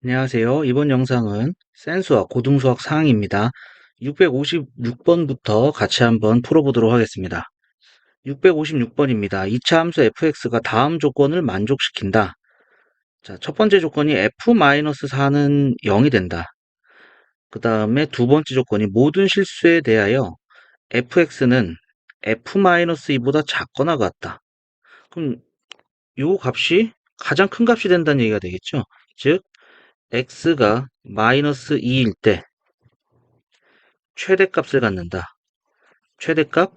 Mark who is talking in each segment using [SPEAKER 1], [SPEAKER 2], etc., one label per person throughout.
[SPEAKER 1] 안녕하세요. 이번 영상은 센수학 고등수학 상입니다. 656번부터 같이 한번 풀어보도록 하겠습니다. 656번입니다. 2차 함수 fx가 다음 조건을 만족시킨다. 자, 첫 번째 조건이 f-4는 0이 된다. 그 다음에 두 번째 조건이 모든 실수에 대하여 fx는 f-2보다 작거나 같다. 그럼 요 값이 가장 큰 값이 된다는 얘기가 되겠죠. 즉 x가 마이너스 2일 때 최대값을 갖는다. 최대값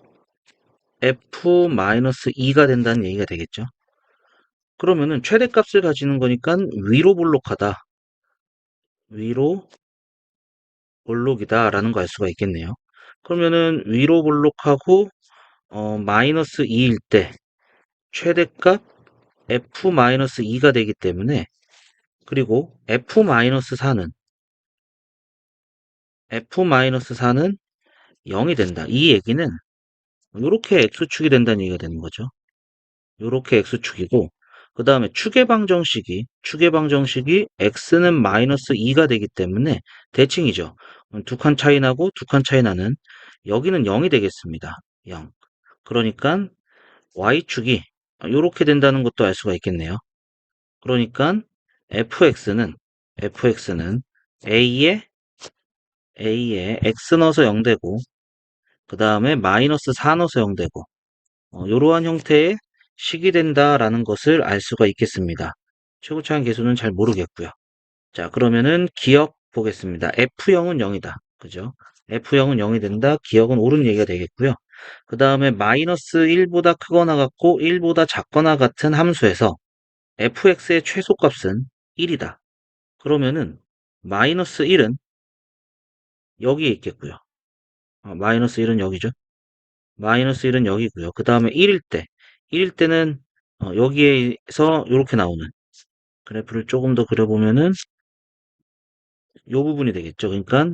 [SPEAKER 1] f-2가 된다는 얘기가 되겠죠. 그러면은 최대값을 가지는 거니까 위로 볼록하다. 위로 볼록이다라는 거 알 수가 있겠네요. 그러면은 위로 볼록하고 마이너스 2일 때 최대값 f-2가 되기 때문에, 그리고 f-4는 0이 된다. 이 얘기는 이렇게 x축이 된다는 얘기가 되는 거죠. 요렇게 x축이고, 그 다음에 추계방정식이 x는 마이너스 2가 되기 때문에 대칭이죠. 두 칸 차이 나고 두 칸 차이 나는, 여기는 0이 되겠습니다. 0. 그러니까 y축이 요렇게 된다는 것도 알 수가 있겠네요. 그러니까 fx는 a에 x 넣어서 0 되고, 그 다음에 마이너스 4 넣어서 0 되고, 이러한 형태의 식이 된다라는 것을 알 수가 있겠습니다. 최고차항 계수는 잘 모르겠고요. 자, 그러면은 기억 보겠습니다. F0은 0이다. 그죠? F0은 0이 된다. 기억은 옳은 얘기가 되겠고요. 그 다음에 마이너스 1보다 크거나 같고 1보다 작거나 같은 함수에서 fx의 최소값은 1이다. 그러면은 마이너스 1은 여기에 있겠고요. 마이너스 1은 여기죠. 마이너스 1은 여기고요. 그 다음에 1일 때는 여기에서 이렇게 나오는 그래프를 조금 더 그려보면은 이 부분이 되겠죠. 그러니까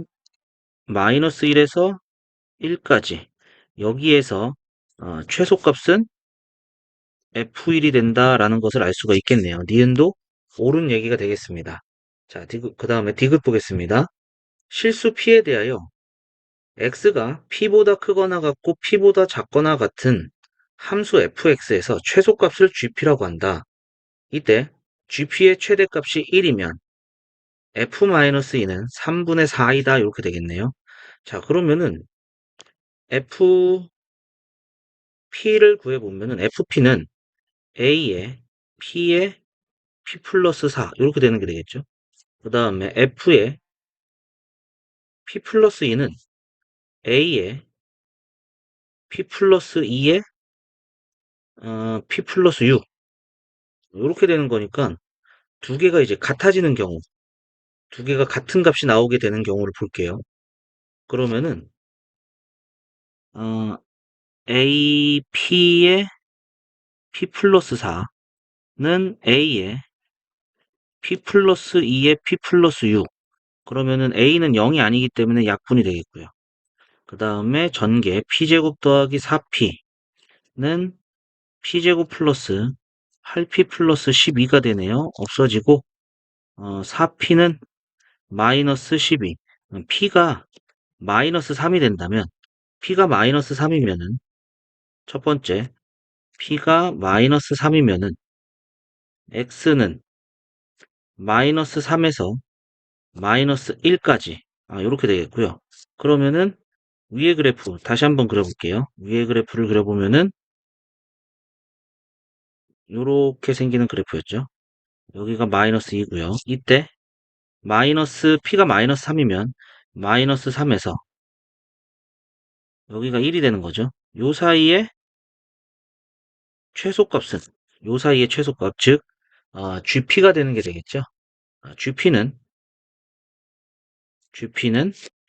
[SPEAKER 1] 마이너스 1에서 1까지 여기에서 최소값은 f1이 된다라는 것을 알 수가 있겠네요. 니은도 옳은 얘기가 되겠습니다. 자, 그 다음에 디귿 보겠습니다. 실수 p에 대하여 x가 p보다 크거나 같고 p보다 작거나 같은 함수 fx에서 최소값을 gp라고 한다. 이때 gp의 최대값이 1이면 f-2는 3분의 4이다. 이렇게 되겠네요. 자, 그러면은 fp를 구해보면은 fp는 a에 p에 p 플러스 4 이렇게 되는 게 되겠죠. 그 다음에 f의 p 플러스 2는 a에 p 플러스 2에 p 플러스 6 이렇게 되는 거니까 두 개가 이제 같아지는 경우, 두 개가 같은 값이 나오게 되는 경우를 볼게요. 그러면은 AP의 P 플러스 4는 A의 P 플러스 2의 P 플러스 6. 그러면은 A는 0이 아니기 때문에 약분이 되겠고요. 그 다음에 전개 P제곱 더하기 4P는 P제곱 플러스 8P 플러스 12가 되네요. 없어지고 4P는 마이너스 12. P가 마이너스 3이 된다면, P가 마이너스 3이면은 첫 번째 P가 마이너스 3이면은 X는 마이너스 3에서 마이너스 1까지 이렇게 되겠고요. 그러면은 위의 그래프 다시 한번 그려볼게요. 위의 그래프를 그려보면은 이렇게 생기는 그래프였죠. 여기가 마이너스 2고요. 이때 P가 마이너스 3이면 마이너스 3에서 여기가 1이 되는 거죠. 요 사이에 최소값은, 요 사이의 최소값, 즉 GP가 되는 게 되겠죠. GP는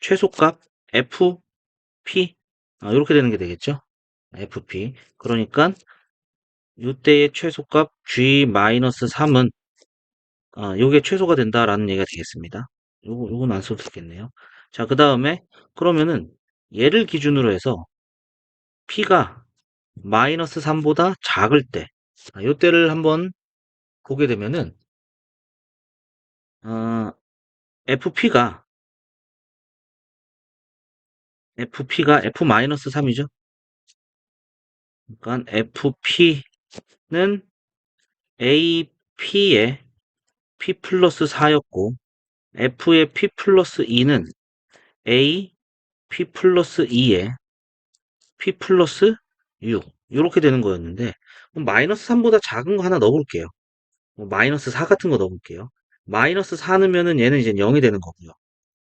[SPEAKER 1] 최소값 FP 이렇게 되는 게 되겠죠. FP. 그러니까 이때의 최소값 G-3은 요게 최소가 된다라는 얘기가 되겠습니다. 요건 안 써도 되겠네요. 자, 그 다음에 그러면은 얘를 기준으로 해서 P가 마이너스 3보다 작을 때, 요때를 한번 보게 되면은, 어, FP가, F-3이죠. 그러니까 FP는 AP의 P 플러스 4였고, F의 P 플러스 2는 A, P 플러스 2에 P 플러스 6. 이렇게 되는 거였는데, 그럼 마이너스 3보다 작은 거 하나 넣어볼게요. 뭐 마이너스 4 같은 거 넣어볼게요. 마이너스 4 넣으면은 얘는 이제 0이 되는 거고요.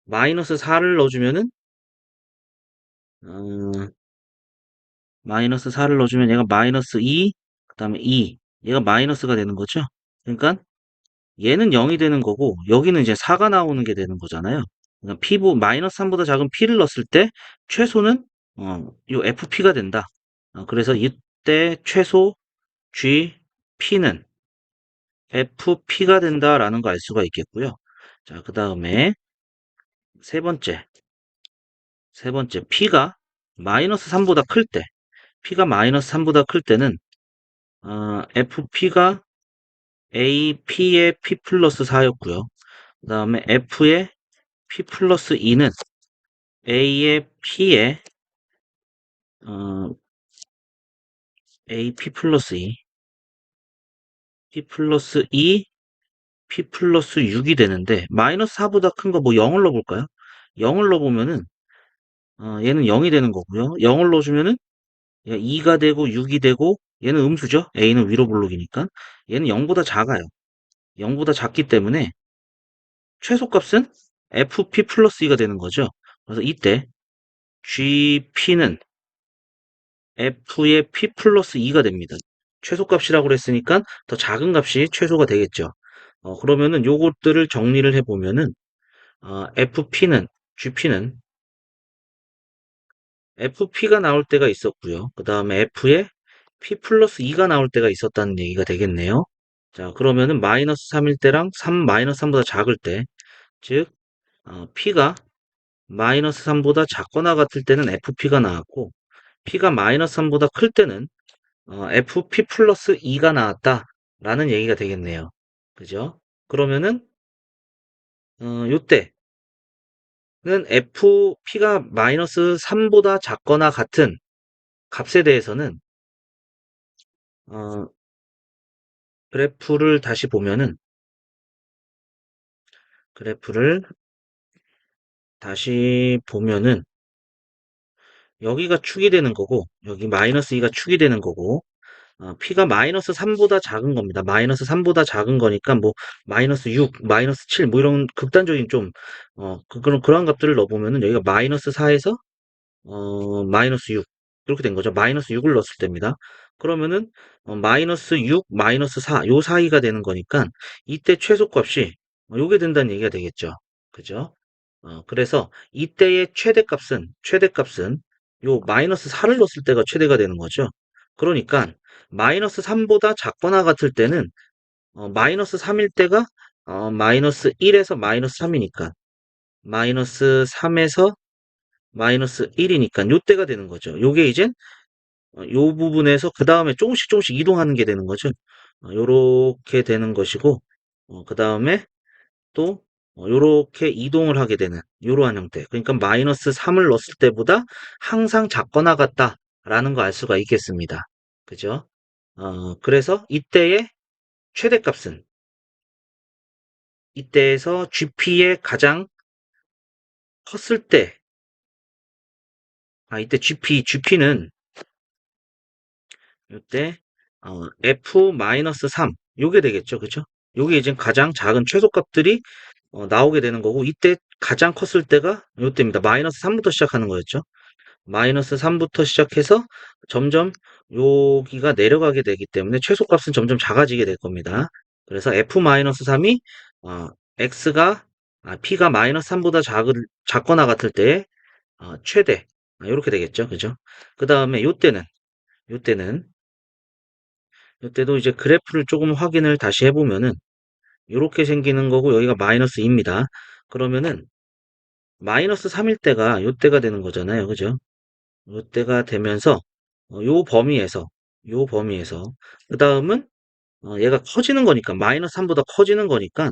[SPEAKER 1] 마이너스 4를 넣어주면은, 어, 마이너스 4를 넣어주면 얘가 마이너스 2, 그 다음에 2. 얘가 마이너스가 되는 거죠. 그러니까 얘는 0이 되는 거고, 여기는 이제 4가 나오는 게 되는 거잖아요. 그러니까 마이너스 3보다 작은 P를 넣었을 때, 최소는, 요 FP가 된다. 그래서 이때 최소 GP는 FP가 된다라는 거 알 수가 있겠고요. 자, 그 다음에 세 번째, P가 마이너스 3보다 클 때, P가 마이너스 3보다 클 때는, FP가 AP의 P 플러스 4였고요. 그 다음에 F의 P 플러스 2는 A의 P의, 어, AP 플러스 2, P 플러스 2, P 플러스 6이 되는데, 마이너스 4보다 큰 거 뭐 0을 넣어볼까요? 0을 넣어보면은, 얘는 0이 되는 거고요. 0을 넣어주면은 2가 되고 6이 되고 얘는 음수죠. A는 위로 볼록이니까. 얘는 0보다 작아요. 0보다 작기 때문에 최소값은 FP 플러스 2가 되는 거죠. 그래서 이때 GP는 F의 P 플러스 2가 됩니다. 최소값이라고 그랬으니까 더 작은 값이 최소가 되겠죠. 그러면은 요것들을 정리를 해보면은 FP는 GP는 FP가 나올 때가 있었고요. 그 다음에 F에 P 플러스 2가 나올 때가 있었다는 얘기가 되겠네요. 자, 그러면은 마이너스 3일 때랑 마이너스 3보다 작을 때, 즉, P가 마이너스 3보다 작거나 같을 때는 FP가 나왔고, P가 마이너스 3보다 클 때는 FP 플러스 2가 나왔다라는 얘기가 되겠네요. 그죠? 그러면은, 요때는 FP가 마이너스 3보다 작거나 같은 값에 대해서는, 어, 그래프를 다시 보면은, 그래프를 다시 보면은, 여기가 축이 되는 거고, 여기 마이너스 2가 축이 되는 거고, P가 마이너스 3보다 작은 겁니다. 마이너스 3보다 작은 거니까, 뭐, 마이너스 6, 마이너스 7, 뭐 이런 극단적인 좀, 그런 값들을 넣어보면은, 여기가 마이너스 4에서, 마이너스 6. 이렇게 된 거죠. 마이너스 6을 넣었을 때입니다. 그러면은, 마이너스 6, 마이너스 4, 요 사이가 되는 거니까, 이때 최소값이, 요게 된다는 얘기가 되겠죠. 그죠? 그래서, 이때의 최대값은, 요 마이너스 4를 넣었을 때가 최대가 되는 거죠. 그러니까, 마이너스 3보다 작거나 같을 때는, 마이너스 3일 때가, 마이너스 1에서 마이너스 3이니까, 마이너스 3에서 마이너스 1이니까 요때가 되는 거죠. 요게 이제 요 부분에서 그 다음에 조금씩 조금씩 이동하는 게 되는 거죠. 요렇게 되는 것이고 그 다음에 또 요렇게 이동을 하게 되는 요러한 형태. 그러니까 마이너스 3을 넣었을 때보다 항상 작거나 같다라는 거 알 수가 있겠습니다. 그죠? 그래서 이때의 최대값은 이때에서 GP의 가장 컸을 때 이때 GP는 이때 F-3 요게 되겠죠. 그죠? 요게 이제 가장 작은 최소값들이 나오게 되는 거고 이때 가장 컸을 때가 요때입니다. 마이너스 3부터 시작하는 거였죠. 마이너스 3부터 시작해서 점점 여기가 내려가게 되기 때문에 최소값은 점점 작아지게 될 겁니다. 그래서 F-3이 X가 P가 마이너스 3보다 작거나 같을 때 최대 이렇게 되겠죠. 그죠? 그 다음에 요때는 이때도 이제 그래프를 조금 확인을 다시 해보면은 이렇게 생기는 거고 여기가 마이너스 2입니다. 그러면은 마이너스 3일 때가 요때가 되는 거잖아요. 그죠? 요때가 되면서 요 범위에서 그 다음은 얘가 커지는 거니까, 마이너스 3보다 커지는 거니까,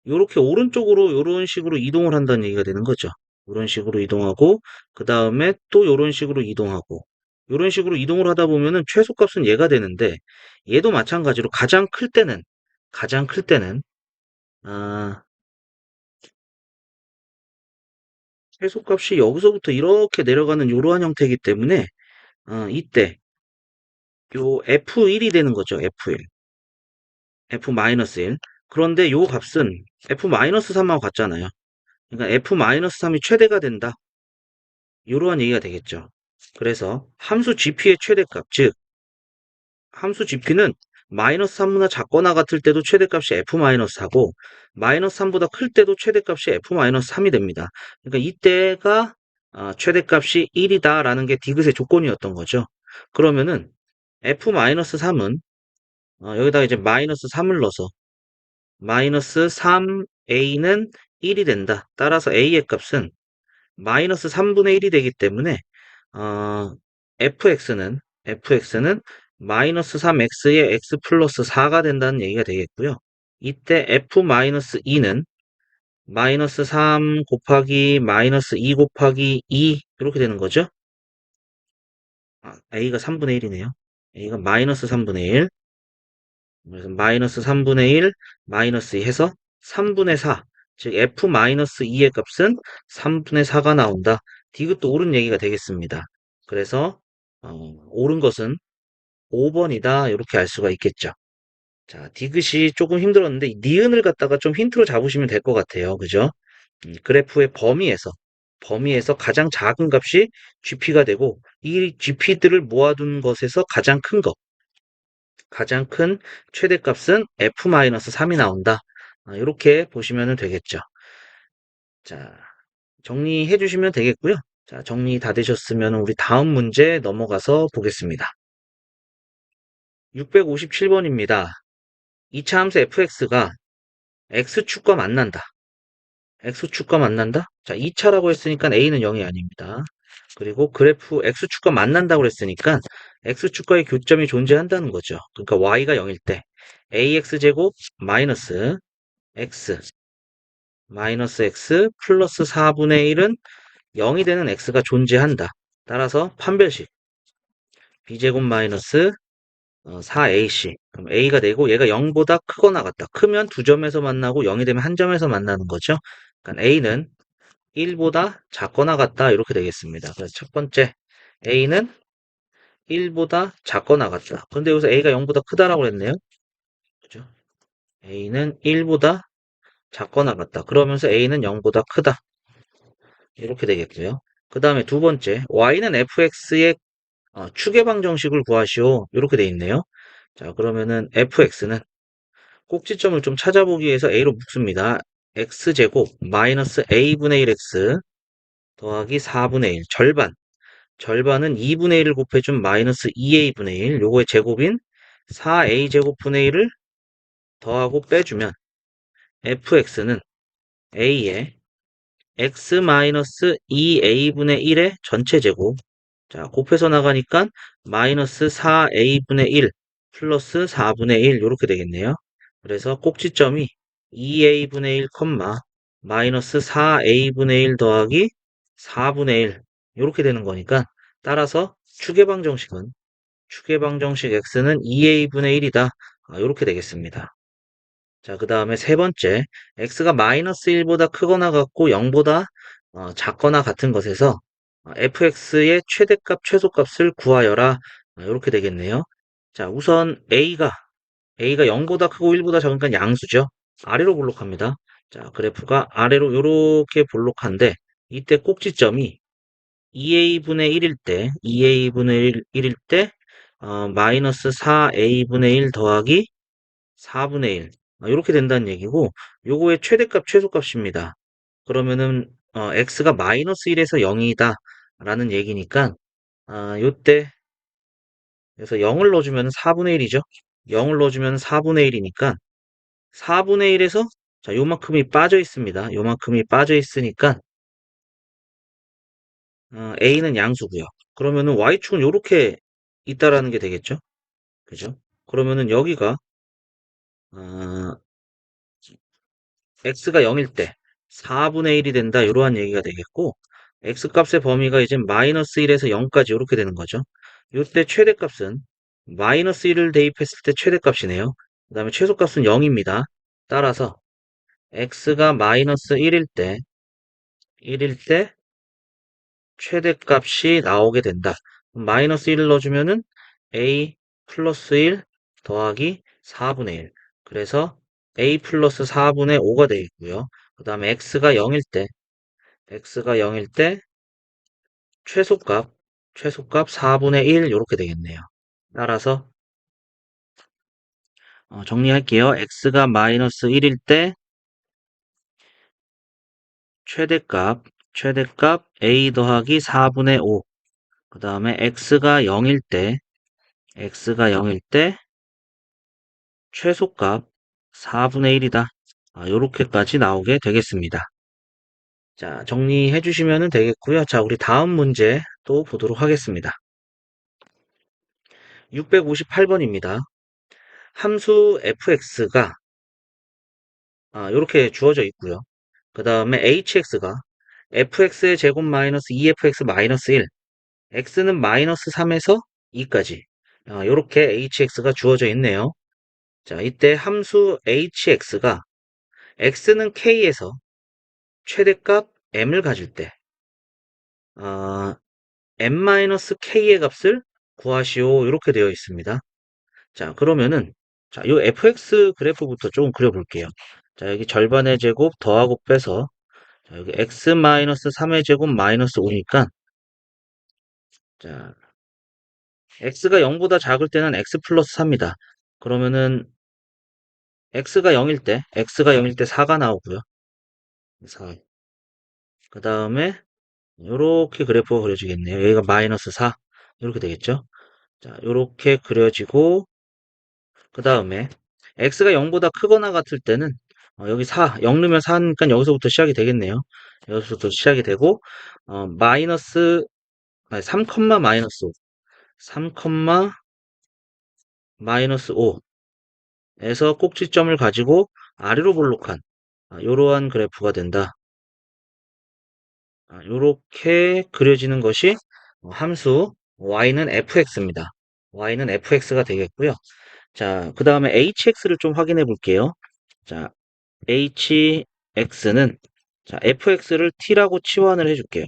[SPEAKER 1] 요렇게 오른쪽으로 요런 식으로 이동을 한다는 얘기가 되는 거죠. 요런 식으로 이동하고, 그 다음에 또 요런 식으로 이동하고, 요런 식으로 이동을 하다 보면은 최소값은 얘가 되는데, 얘도 마찬가지로 가장 클 때는, 아, 최소값이 여기서부터 이렇게 내려가는 이러한 형태이기 때문에 이때 요 F1이 되는 거죠. F1, F-1. 그런데 요 값은 F-3하고 같잖아요. 그러니까 F-3이 최대가 된다. 이러한 얘기가 되겠죠. 그래서 함수 GP의 최대값, 즉 함수 GP는 마이너스 3보다 작거나 같을 때도 최대값이 F-4고 마이너스 3보다 클 때도 최대값이 F-3이 됩니다. 그러니까 이때가 최대값이 1이다라는 게 디귿의 조건이었던 거죠. 그러면은 F-3은 여기다가 이제 마이너스 3을 넣어서 마이너스 3A는 1이 된다. 따라서 A의 값은 마이너스 3분의 1이 되기 때문에 어, fx는 마이너스 3x의 x 플러스 4가 된다는 얘기가 되겠고요. 이때 f-2는 마이너스 3 곱하기 마이너스 2 곱하기 2 이렇게 되는 거죠. a가 3분의 1이네요. a가 마이너스 3분의 1, 그래서 마이너스 3분의 1 마이너스 2 해서 3분의 4, 즉 f-2의 값은 3분의 4가 나온다. 디귿도 옳은 얘기가 되겠습니다. 그래서 옳은 것은 5번이다. 이렇게 알 수가 있겠죠. 자, 디귿이 조금 힘들었는데 니은을 갖다가 좀 힌트로 잡으시면 될 것 같아요. 그죠? 그래프의 범위에서 가장 작은 값이 GP가 되고 이 GP들을 모아둔 것에서 가장 큰 최대값은 F-3이 나온다. 이렇게 보시면 되겠죠. 자, 정리해 주시면 되겠고요. 자, 정리 다 되셨으면 우리 다음 문제 넘어가서 보겠습니다. 657번입니다. 2차 함수 fx가 x축과 만난다. x축과 만난다? 자, 2차라고 했으니까 a는 0이 아닙니다. 그리고 그래프 x축과 만난다고 했으니까 x축과의 교점이 존재한다는 거죠. 그러니까 y가 0일 때 ax제곱 x 마이너스 x 플러스 4분의 1은 0이 되는 x가 존재한다. 따라서 판별식 b제곱 마이너스 4ac. 그럼 a가 되고 얘가 0보다 크거나 같다. 크면 두 점에서 만나고 0이 되면 한 점에서 만나는 거죠. 그러니까 a는 1보다 작거나 같다. 이렇게 되겠습니다. 그래서 첫 번째 a는 1보다 작거나 같다. 그런데 여기서 a가 0보다 크다라고 했네요. 그죠? a는 1보다 작거나 같다. 그러면서 a는 0보다 크다. 이렇게 되겠고요. 그 다음에 두 번째 y는 fx의 추계방 정식을 구하시오. 이렇게 돼 있네요. 자, 그러면은 fx는 꼭지점을 좀 찾아보기 위해서 a로 묶습니다. x제곱 마이너스 a분의 1x 더하기 4분의 1 절반은 2분의 1을 곱해준 마이너스 2a분의 1 요거의 제곱인 4a제곱분의 1을 더하고 빼주면 fx는 a의 x 마이너스 2a분의 1의 전체 제곱, 자 곱해서 나가니까 마이너스 4a분의 1 플러스 4분의 1 이렇게 되겠네요. 그래서 꼭지점이 2a분의 1, 마이너스 4a분의 1 더하기 4분의 1 이렇게 되는 거니까 따라서 추계방정식 x는 2a분의 1이다. 이렇게 되겠습니다. 자, 그 다음에 세 번째, x가 마이너스 1보다 크거나 같고 0보다 작거나 같은 것에서 fx의 최대값, 최소값을 구하여라. 이렇게 되겠네요. 자, 우선 a가 0보다 크고 1보다 작으니까 양수죠. 아래로 볼록합니다. 자, 그래프가 아래로 이렇게 볼록한데 이때 꼭지점이 2a분의 1일 때 마이너스 4a분의 1 더하기 4분의 1 이렇게 된다는 얘기고 요거의 최대값 최소값입니다. 그러면은 x가 마이너스 1에서 0이다 라는 얘기니까 요때 그래서 0을 넣어주면 4분의 1이죠. 0을 넣어주면 4분의 1이니까 4분의 1에서 자 요만큼이 빠져 있습니다. 요만큼이 빠져 있으니까 a는 양수고요. 그러면은 y축은 요렇게 있다라는 게 되겠죠. 그죠? 그러면은 여기가 어, x가 0일 때 4분의 1이 된다. 이러한 얘기가 되겠고 x값의 범위가 이제 마이너스 1에서 0까지 이렇게 되는 거죠. 이때 최대값은 마이너스 1을 대입했을 때 최대값이네요. 그 다음에 최소값은 0입니다. 따라서 x가 마이너스 1일 때 최대값이 나오게 된다. 마이너스 1을 넣어주면은 a 플러스 1 더하기 4분의 1. 그래서 a 플러스 4분의 5가 되겠고요. 그 다음에 x가 0일 때 최소값 4분의 1 이렇게 되겠네요. 따라서 정리할게요. x가 마이너스 1일 때 최대값 a 더하기 4분의 5. 그 다음에 x가 0일 때 최소값 4분의 1이다. 요렇게까지 나오게 되겠습니다. 자, 정리해 주시면 되겠고요. 자, 우리 다음 문제 또 보도록 하겠습니다. 658번입니다. 함수 fx가 이렇게 주어져 있고요. 그 다음에 hx가 fx의 제곱 마이너스 2fx 마이너스 1, x는 마이너스 3에서 2까지 이렇게 hx가 주어져 있네요. 자, 이때 함수 hx가 x는 k에서 최대값 m을 가질 때 m-k의 값을 구하시오 이렇게 되어 있습니다. 자, 그러면은 자, 요 fx 그래프부터 조금 그려볼게요. 자, 여기 절반의 제곱 더하고 빼서 자, 여기 x-3의 제곱 마이너스 5니까 자, x가 0보다 작을 때는 x 플러스 4입니다. 그러면은 x가 0일 때 4가 나오고요. 4. 그 다음에 요렇게 그래프가 그려지겠네요. 여기가 마이너스 4 이렇게 되겠죠. 자, 요렇게 그려지고 그 다음에 x가 0보다 크거나 같을 때는 여기 0 넣으면 4니까 여기서부터 시작이 되겠네요. 여기서부터 시작이 되고 마이너스 3, 마이너스 5 3, 마이너스 5에서 꼭지점을 가지고 아래로 볼록한 이러한 그래프가 된다. 이렇게 그려지는 것이 함수 y는 fx입니다. y는 fx가 되겠고요. 자, 그 다음에 hx를 좀 확인해 볼게요. 자, hx는 자, fx를 t라고 치환을 해줄게요.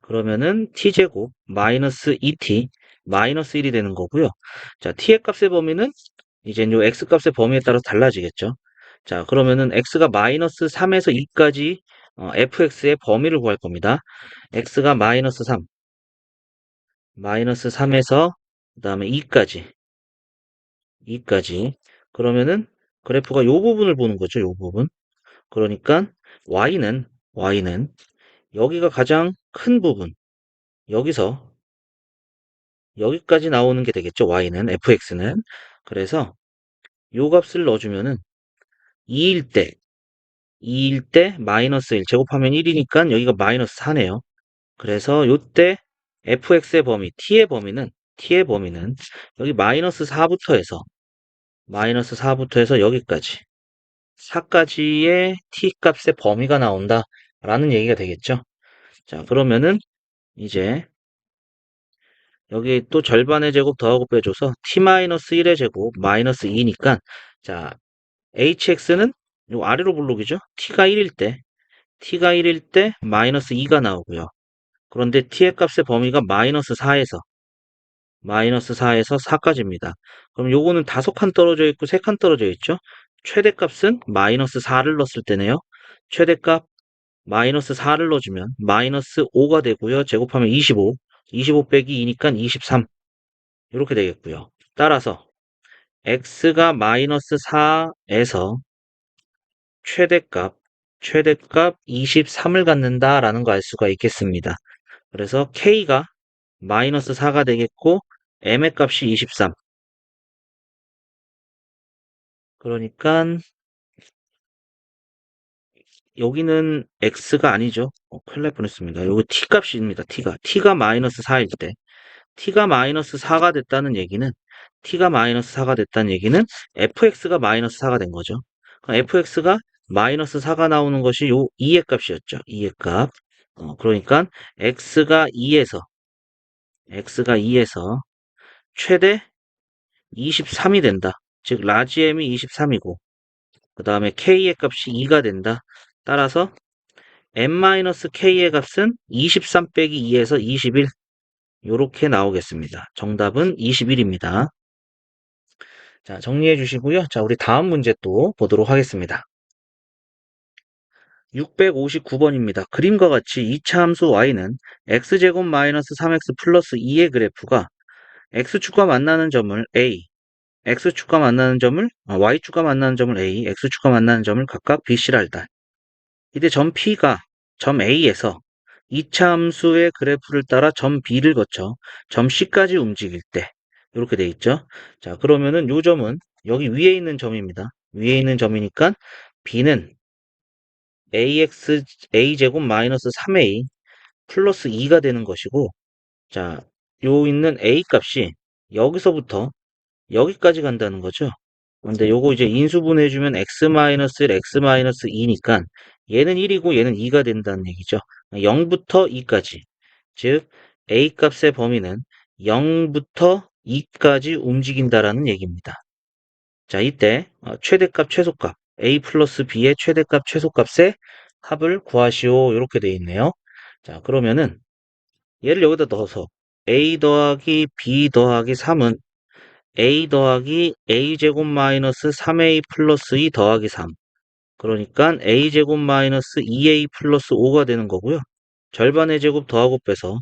[SPEAKER 1] 그러면은 t제곱 마이너스 2t 마이너스 1이 되는 거고요. 자, t의 값의 범위는 이제 요 x값의 범위에 따라서 달라지겠죠. 자, 그러면은 x가 마이너스 3에서 2까지 fx의 범위를 구할 겁니다. x가 마이너스 3에서 그 다음에 2까지 그러면은 그래프가 요 부분을 보는 거죠. 요 부분. 그러니까 y는 여기가 가장 큰 부분 여기서 여기까지 나오는 게 되겠죠. fx는. 그래서 요 값을 넣어주면은 2일 때 마이너스 1 제곱하면 1이니까 여기가 마이너스 4네요. 그래서 요때 fx의 범위, t의 범위는 여기 마이너스 4부터 해서 여기까지 4까지의 t 값의 범위가 나온다라는 얘기가 되겠죠. 자, 그러면은 이제 여기 또 절반의 제곱 더하고 빼줘서 t-1의 제곱 마이너스 2니까 자, hx는 요 아래로 볼록이죠. t가 1일 때 마이너스 2가 나오고요. 그런데 t의 값의 범위가 마이너스 4에서 4까지입니다. 그럼 요거는 5칸 떨어져 있고 3칸 떨어져 있죠. 최대값은 마이너스 4를 넣었을 때네요. 최대값 마이너스 4를 넣어주면 마이너스 5가 되고요. 제곱하면 25 빼기 2니까 23 이렇게 되겠고요. 따라서 x가 마이너스 4에서 최대값 23을 갖는다라는 거 알 수가 있겠습니다. 그래서 k가 마이너스 4가 되겠고 m의 값이 23. 그러니까 여기는 x가 아니죠. 큰일 날 뻔했습니다. 여기 t 값입니다. t가 마이너스 4일 때 t가 마이너스 4가 됐다는 얘기는 t가 마이너스 4가 됐다는 얘기는 fx가 마이너스 4가 된 거죠. 그럼 fx가 마이너스 4가 나오는 것이 요 2의 값이었죠. 2의 값. 그러니까 x가 2에서 최대 23이 된다. 즉 라지 m이 23이고 그 다음에 k의 값이 2가 된다. 따라서 m-k의 값은 23 빼기 2에서 21 요렇게 나오겠습니다. 정답은 21입니다. 자, 정리해 주시고요. 자, 우리 다음 문제 또 보도록 하겠습니다. 659번입니다. 그림과 같이 2차 함수 y는 x제곱 마이너스 3x 플러스 2의 그래프가 x축과 만나는 점을 a, x축과 만나는 점을 y축과 만나는 점을 a, x축과 만나는 점을 각각 bc라 할다. 이때 점 P가 점 A에서 2차 함수의 그래프를 따라 점 B를 거쳐 점 C까지 움직일 때 이렇게 돼 있죠. 자, 그러면은 요 점은 여기 위에 있는 점입니다. 위에 있는 점이니까 B는 A제곱 마이너스 3A 플러스 2가 되는 것이고, 자, 요 있는 A 값이 여기서부터 여기까지 간다는 거죠. 근데 요거 이제 인수분해주면 x-1, x-2니까 얘는 1이고 얘는 2가 된다는 얘기죠. 0부터 2까지. 즉 a 값의 범위는 0부터 2까지 움직인다라는 얘기입니다. 자, 이때 최대값, 최소값 a 플러스 b의 최대값, 최소값의 합을 구하시오. 이렇게 되어 있네요. 자, 그러면은 얘를 여기다 넣어서 a 더하기 b 더하기 3은 a 더하기 a제곱 마이너스 3a 플러스 2 더하기 3. 그러니까 a제곱 마이너스 2a 플러스 5가 되는 거고요. 절반의 제곱 더하고 빼서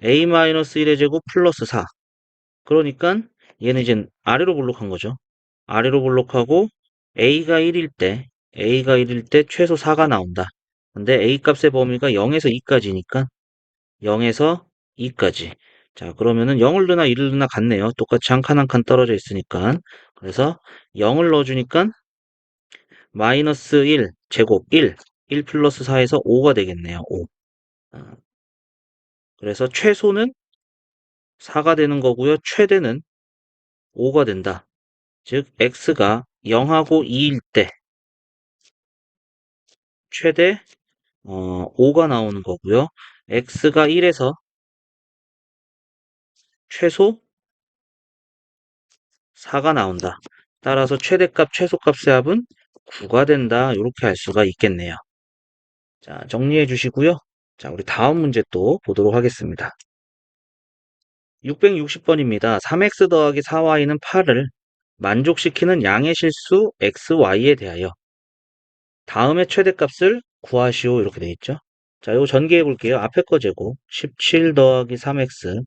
[SPEAKER 1] a 마이너스 1의 제곱 플러스 4. 그러니까 얘는 이제 아래로 볼록한 거죠. 아래로 볼록하고 a가 1일 때 최소 4가 나온다. 근데 a 값의 범위가 0에서 2까지니까 0에서 2까지. 자, 그러면은 0을 넣나 1을 넣나 같네요. 똑같이 한 칸 한 칸 떨어져 있으니까. 그래서 0을 넣어주니까 마이너스 1 제곱 1 플러스 4에서 5가 되겠네요. 5. 그래서 최소는 4가 되는 거고요. 최대는 5가 된다. 즉 x가 0하고 2일 때 최대 5가 나오는 거고요. x가 1에서 최소 4가 나온다. 따라서 최대값, 최소값의 합은 9가 된다. 이렇게 할 수가 있겠네요. 자, 정리해 주시고요. 자, 우리 다음 문제 또 보도록 하겠습니다. 660번입니다. 3x 더하기 4y는 8을 만족시키는 양의 실수 xy에 대하여 다음의 최대값을 구하시오. 이렇게 되어 있죠. 자, 이거 전개해 볼게요. 앞에 거 제곱 17 더하기 3x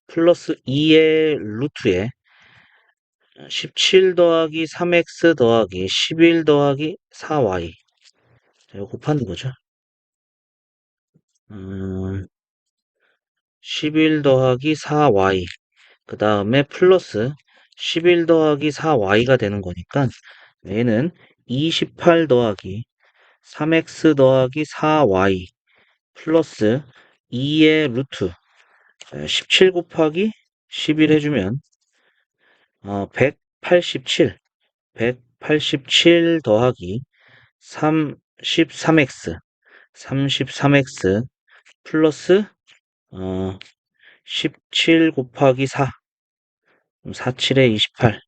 [SPEAKER 1] 플러스 2의 루트에 17 더하기 3x 더하기 11 더하기 4y. 자, 이거 곱하는 거죠. 11 더하기 4y. 그 다음에 플러스 11 더하기 4y가 되는 거니까 얘는 28 더하기 3x 더하기 4y 플러스 2의 루트 17 곱하기 11 해주면 187 187 더하기 33x 플러스 17 곱하기 4 47에 28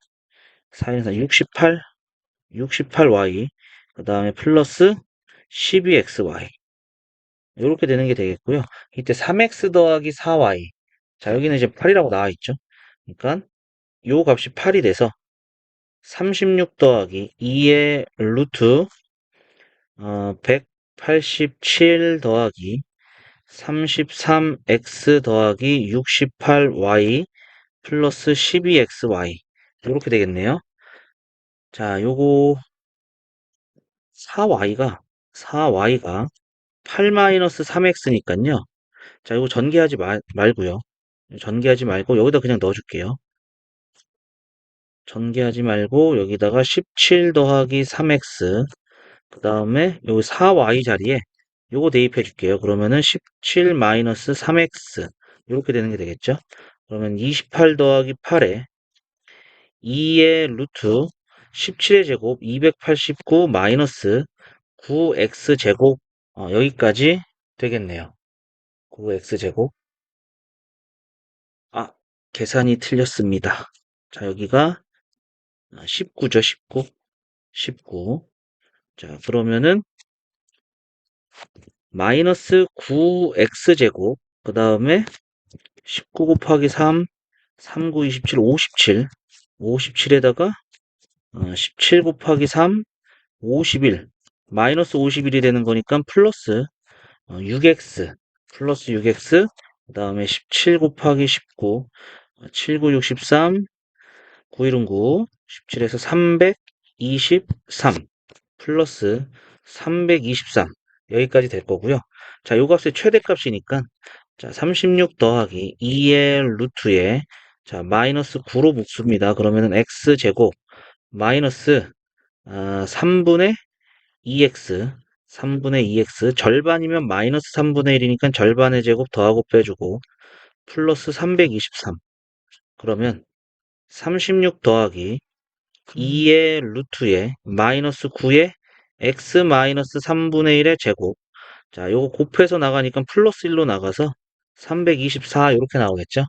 [SPEAKER 1] 4에서 68y 그 다음에 플러스 12xy 이렇게 되는 게 되겠고요. 이때 3x 더하기 4y 자 여기는 이제 8이라고 나와 있죠. 그러니까 요 값이 8이 돼서 36 더하기 2의 루트 187 더하기 33x 더하기 68y 플러스 12xy 이렇게 되겠네요. 자, 요거 4y가 8-3x니까요. 자, 이거 전개하지 말고요. 전개하지 말고 여기다 그냥 넣어줄게요. 전개하지 말고 여기다가 17 더하기 3x 그 다음에 여기 4y 자리에 요거 대입해 줄게요. 그러면은 17 마이너스 3x 이렇게 되는 게 되겠죠. 그러면 28 더하기 8에 2의 루트 17의 제곱 289 마이너스 9x 제곱 여기까지 되겠네요. 9x 제곱. 아, 계산이 틀렸습니다. 자, 여기가 19죠, 19. 19. 자, 그러면은 마이너스 9x 제곱, 그 다음에 19 곱하기 3, 3, 9, 27, 57. 57에다가 17 곱하기 3, 51. 마이너스 51이 되는 거니까 플러스 6x. 플러스 6x. 그 다음에 17 곱하기 19. 7, 9, 63. 9, 1은 9. 17에서 323. 플러스 323. 여기까지 될 거고요. 자, 요 값의 최대값이니까 자, 36 더하기 2의 루트에 자, 마이너스 9로 묶습니다. 그러면은 x제곱 마이너스 3분의 2x 3분의 2x 절반이면 마이너스 3분의 1이니까 절반의 제곱 더하고 빼주고 플러스 323. 그러면 36 더하기 2의 루트에 마이너스 9에 x 마이너스 3분의 1의 제곱. 자, 요거 곱해서 나가니까 플러스 1로 나가서 324 이렇게 나오겠죠?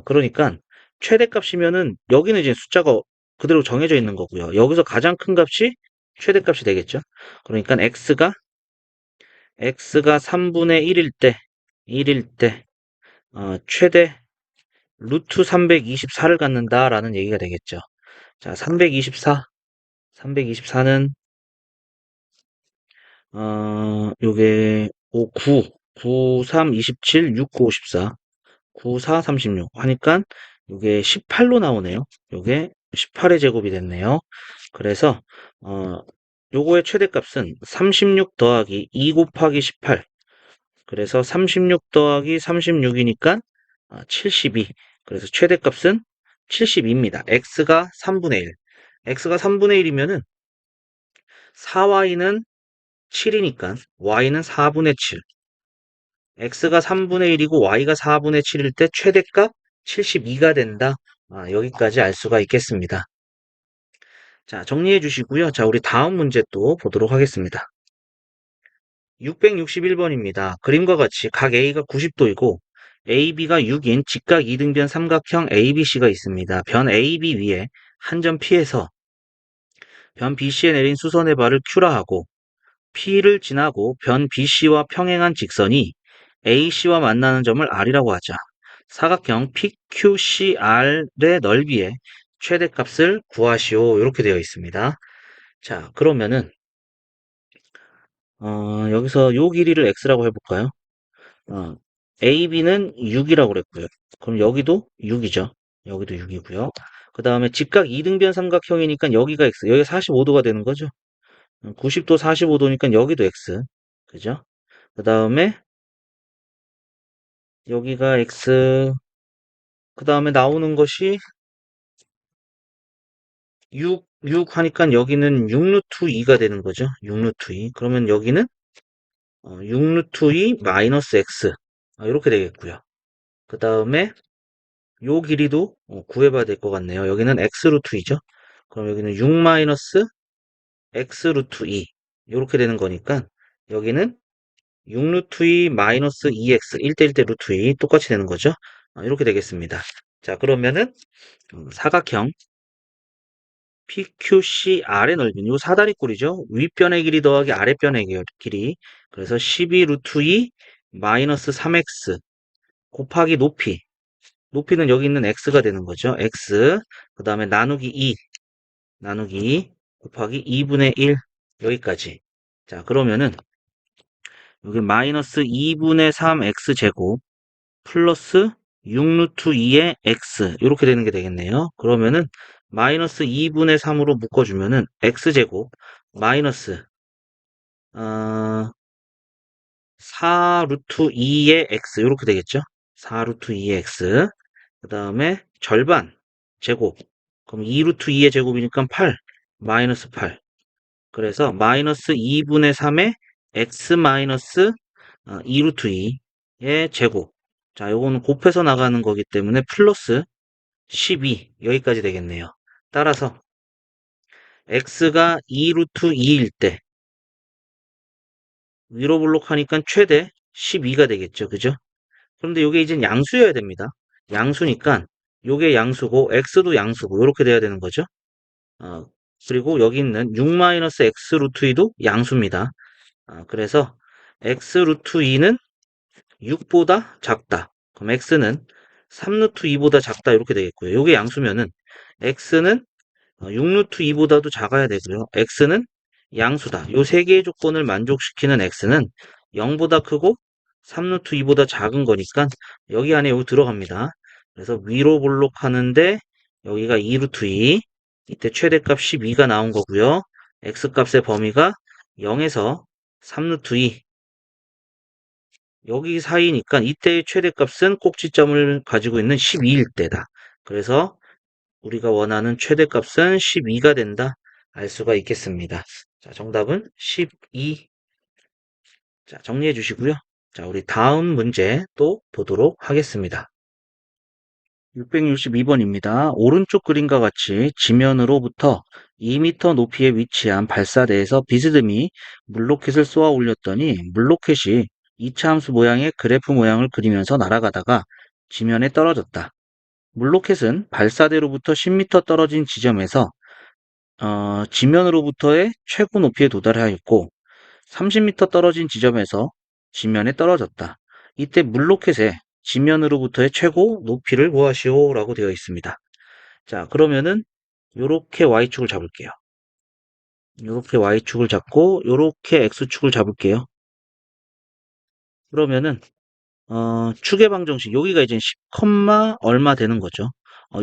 [SPEAKER 1] 그러니까 최대값이면은 여기는 이제 숫자가 그대로 정해져 있는 거고요. 여기서 가장 큰 값이 최대값이 되겠죠? 그러니까 x가 3분의 1일 때 최대 루트 324를 갖는다라는 얘기가 되겠죠. 자, 324는 요게 9, 3, 27, 6, 9, 54, 9, 4, 36 하니까 요게 18로 나오네요. 요게 18의 제곱이 됐네요. 그래서 요거의 최대값은 36 더하기 2 곱하기 18. 그래서 36 더하기 36이니까 72. 그래서 최대값은 72입니다. x가 3분의 1. x가 3분의 1이면은 4y는 7이니까 y는 4분의 7. x가 3분의 1이고 y가 4분의 7일 때 최대값 72가 된다. 여기까지 알 수가 있겠습니다. 자, 정리해 주시고요. 자, 우리 다음 문제 또 보도록 하겠습니다. 661번입니다. 그림과 같이 각 A가 90도이고 AB가 6인 직각 이등변 삼각형 ABC가 있습니다. 변 AB 위에 한 점 P에서 변 BC에 내린 수선의 발을 Q라 하고 P를 지나고 변 BC와 평행한 직선이 AC와 만나는 점을 R이라고 하자. 사각형 PQCR의 넓이의 최대값을 구하시오. 이렇게 되어 있습니다. 자, 그러면은 여기서 요 길이를 x라고 해볼까요? AB는 6이라고 그랬고요. 그럼 여기도 6이죠. 여기도 6이고요. 그 다음에 직각 이등변 삼각형이니까 여기가 x, 여기가 45도가 되는 거죠. 90도 45도니까 여기도 x. 그죠? 그 다음에 여기가 x, 그 다음에 나오는 것이 6 하니까 여기는 6루트 2가 되는 거죠. 6루트 2. 그러면 여기는 6루트 2 마이너스 x. 이렇게 되겠고요. 그 다음에 요 길이도 구해봐야 될 것 같네요. 여기는 x 루트 2죠. 그럼 여기는 6 마이너스 x 루트 2. 이렇게 되는 거니까 여기는 6 루트 2 마이너스 2x 1대 1대 루트 2 똑같이 되는 거죠. 이렇게 되겠습니다. 자, 그러면은 사각형 PQCR의 넓이는 요 사다리꼴이죠. 윗변의 길이 더하기 아랫변의 길이. 그래서 12 루트 2 마이너스 3x 곱하기 높이. 높이는 여기 있는 x가 되는 거죠. x. 그 다음에 나누기 2. 나누기 2 곱하기 2분의 1. 여기까지. 자, 그러면은 여기 마이너스 2분의 3x 제곱 플러스 6 루트 2의 x 이렇게 되는 게 되겠네요. 그러면은 마이너스 2분의 3으로 묶어주면은 x제곱 마이너스 4 루트 2의 x 이렇게 되겠죠. 4 루트 2의 x 그 다음에 절반 제곱 그럼 2 루트 2의 제곱이니까 8 마이너스 8 그래서 마이너스 2분의 3의 x 마이너스 2 루트 2의 제곱 자 요거는 곱해서 나가는 거기 때문에 플러스 12 여기까지 되겠네요. 따라서 x가 2 루트 2일 때 위로 블록하니까 최대 12가 되겠죠. 그죠? 그런데 이게 이제 양수여야 됩니다. 양수니까 요게 양수고 x도 양수고 이렇게 돼야 되는 거죠. 어, 그리고 여기 있는 6-x 루트 2도 양수입니다. 그래서 x 루트 2는 6보다 작다. 그럼 x는 3 루트 2보다 작다 이렇게 되겠고요. 요게 양수면은 x는 6루트 2보다도 작아야 되고요. x는 양수다. 요 세 개의 조건을 만족시키는 x는 0보다 크고 3루트 2보다 작은 거니까 여기 안에 여기 들어갑니다. 그래서 위로 볼록하는데 여기가 2루트 2, 이때 최대값 12가 나온 거고요. x값의 범위가 0에서 3루트 2, 여기 사이니까 이때의 최대값은 꼭지점을 가지고 있는 12일 때다. 그래서 우리가 원하는 최대값은 12가 된다. 알 수가 있겠습니다. 자, 정답은 12. 자, 정리해 주시고요. 자, 우리 다음 문제 또 보도록 하겠습니다. 662번입니다. 오른쪽 그림과 같이 지면으로부터 2m 높이에 위치한 발사대에서 비스듬히 물로켓을 쏘아 올렸더니 물로켓이 이차함수 모양의 그래프 모양을 그리면서 날아가다가 지면에 떨어졌다. 물로켓은 발사대로부터 10m 떨어진 지점에서 지면으로부터의 최고 높이에 도달하였고 30m 떨어진 지점에서 지면에 떨어졌다. 이때 물로켓의 지면으로부터의 최고 높이를 구하시오 라고 되어 있습니다. 자, 그러면은 요렇게 Y축을 잡을게요. 요렇게 Y축을 잡고 요렇게 X축을 잡을게요. 그러면은 축의 방정식 여기가 이제 10, 얼마 되는 거죠.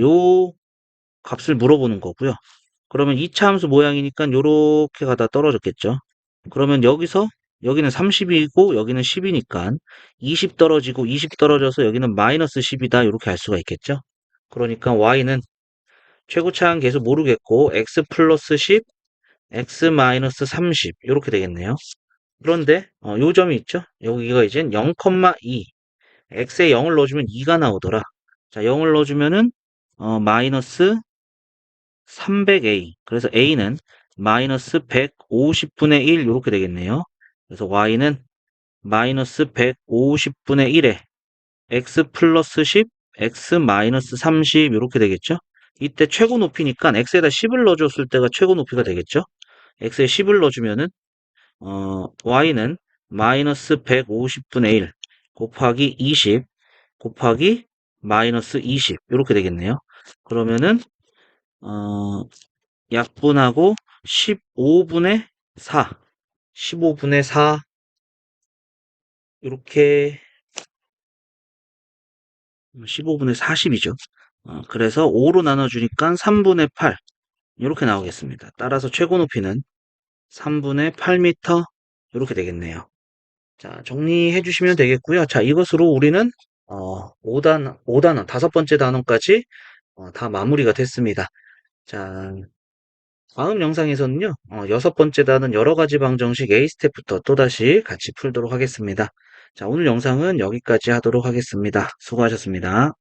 [SPEAKER 1] 요 값을 물어보는 거고요. 그러면 2차 함수 모양이니까 요렇게 가다 떨어졌겠죠. 그러면 여기서 여기는 30이고 여기는 10이니까 20 떨어지고 20 떨어져서 여기는 마이너스 10이다 이렇게 알 수가 있겠죠. 그러니까 y는 최고차항 계수 모르겠고 x 플러스 10, x 마이너스 30 이렇게 되겠네요. 그런데 요 점이 있죠. 여기가 이제 0,2 x에 0을 넣어주면 2가 나오더라. 자, 0을 넣어주면은 마이너스 300a. 그래서 a는 마이너스 150분의 1 이렇게 되겠네요. 그래서 y는 마이너스 150분의 1에 x 플러스 10, x 마이너스 30 이렇게 되겠죠. 이때 최고 높이니까 x에다 10을 넣어줬을 때가 최고 높이가 되겠죠. x에 10을 넣어주면은 y는 마이너스 150분의 1 곱하기 20 곱하기 마이너스 20 이렇게 되겠네요. 그러면은 약분하고 15분의 4, 15분의 4 이렇게 15분의 40이죠. 그래서 5로 나눠주니까 3분의 8 이렇게 나오겠습니다. 따라서 최고 높이는 3분의 8m 이렇게 되겠네요. 자, 정리해 주시면 되겠고요. 자, 이것으로 우리는 5단원, 다섯 번째 단원까지 다 마무리가 됐습니다. 자, 다음 영상에서는요, 여섯 번째 단원 여러 가지 방정식 A 스텝부터 또다시 같이 풀도록 하겠습니다. 자, 오늘 영상은 여기까지 하도록 하겠습니다. 수고하셨습니다.